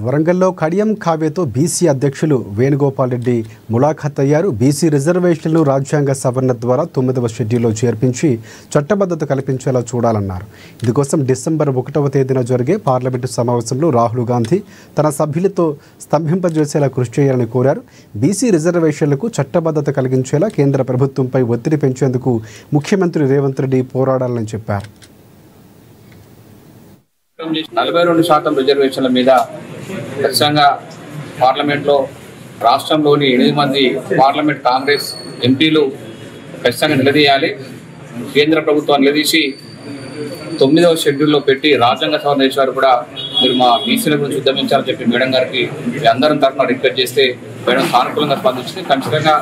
వరంగల్లో కడియం కావ్యతో బీసీ అధ్యక్షులు వేణుగోపాల్ రెడ్డి ములాఖత్ అయ్యారు. బీసీ రిజర్వేషన్లు రాజ్యాంగ సవరణ ద్వారా 9వ షెడ్యూల్లో చేర్పించి చట్టబద్ధత కల్పించేలా చూడాలన్నారు. ఇందుకోసం డిసెంబర్ 1వ తేదీన జరిగే పార్లమెంటు సమావేశంలో రాహుల్ గాంధీ తన సభ్యులతో స్తంభింపజేసేలా కృషి చేయాలని కోరారు. బీసీ రిజర్వేషన్లకు చట్టబద్ధత కలిగించేలా కేంద్ర ప్రభుత్వంపై ఒత్తిడి పెంచేందుకు ముఖ్యమంత్రి రేవంత్ రెడ్డి పోరాడాలని చెప్పారు. 42% రిజర్వేషన్ల మీద ఖచ్చితంగా పార్లమెంట్లో రాష్ట్రంలోని 8 మంది పార్లమెంట్ కాంగ్రెస్ ఎంపీలు ఖచ్చితంగా నిలదీయాలి. కేంద్ర ప్రభుత్వాన్ని నిలదీసి 9వ షెడ్యూల్లో పెట్టి రాజ్యాంగ సవరణ చేశారు కూడా మీరు మా బీసీల గురించి ఉద్యమించాలని చెప్పి మేడం గారికి అందరం తరఫున రిక్వెస్ట్ చేస్తే మేడం సానుకూలంగా స్పందించి ఖచ్చితంగా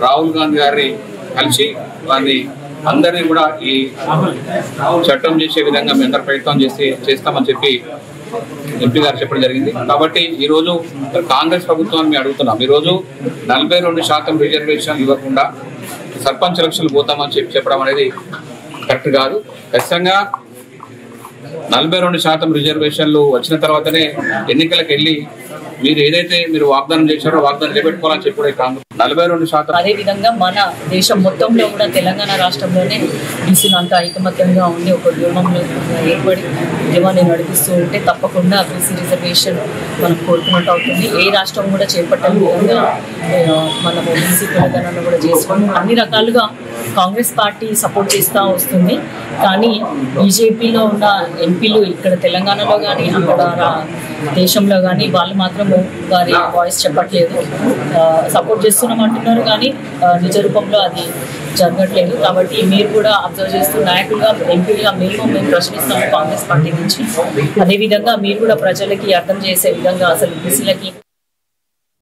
రాహుల్ గాంధీ గారిని కలిసి వారిని అందరినీ కూడా ఈ చట్టం చేసే విధంగా మేము అందరూ ప్రయత్నం చేస్తామని చెప్పి ఎంపీ గారు చెప్పడం జరిగింది. కాబట్టి ఈరోజు కాంగ్రెస్ ప్రభుత్వాన్ని మేము అడుగుతున్నాం. ఈరోజు 42% రిజర్వేషన్ ఇవ్వకుండా సర్పంచ్ ఎలక్షన్లు పోతామని చెప్పడం అనేది కరెక్ట్ కాదు. ఖచ్చితంగా 42% రిజర్వేషన్లు వచ్చిన తర్వాతనే ఎన్నికలకు వెళ్ళి మీరు ఏదైతే మీరు వాగ్దానం చేశారో వాగ్దానం చేపెట్టుకోవాలని చెప్పి కాంగ్రెస్ 42%. అదేవిధంగా మన దేశం మొత్తంలో కూడా తెలంగాణ రాష్ట్రంలోనే బీసీలు అంతా ఐకమత్యంగా ఉండి ఒక ఉద్యమంలో ఏర్పడి ఉద్యమాన్ని నడిపిస్తూ ఉంటే తప్పకుండా బీసీ రిజర్వేషన్ మనం కోరుకున్నట్టు అవుతుంది. ఏ రాష్ట్రం కూడా చేపట్టని విధంగా మనము బీసీ తెలంగాణను కూడా చేసుకుని అన్ని రకాలుగా కాంగ్రెస్ పార్టీ సపోర్ట్ చేస్తూ వస్తుంది. కానీ బీజేపీలో ఉన్న ఎంపీలు ఇక్కడ తెలంగాణలో కానీ అక్కడ దేశంలో కానీ వాళ్ళు మాత్రము వారి వాయిస్ చెప్పట్లేదు. సపోర్ట్ చేస్తున్నామంటున్నారు కానీ నిజ రూపంలో అది జరగట్లేదు. కాబట్టి మీరు కూడా అబ్జర్వ్ చేస్తూ నాయకులుగా ఎంపీలుగా మేము ప్రశ్నిస్తాము కాంగ్రెస్ పార్టీ నుంచి. అదేవిధంగా మీరు కూడా ప్రజలకి అర్థం చేసే విధంగా అసలు బీసీలకి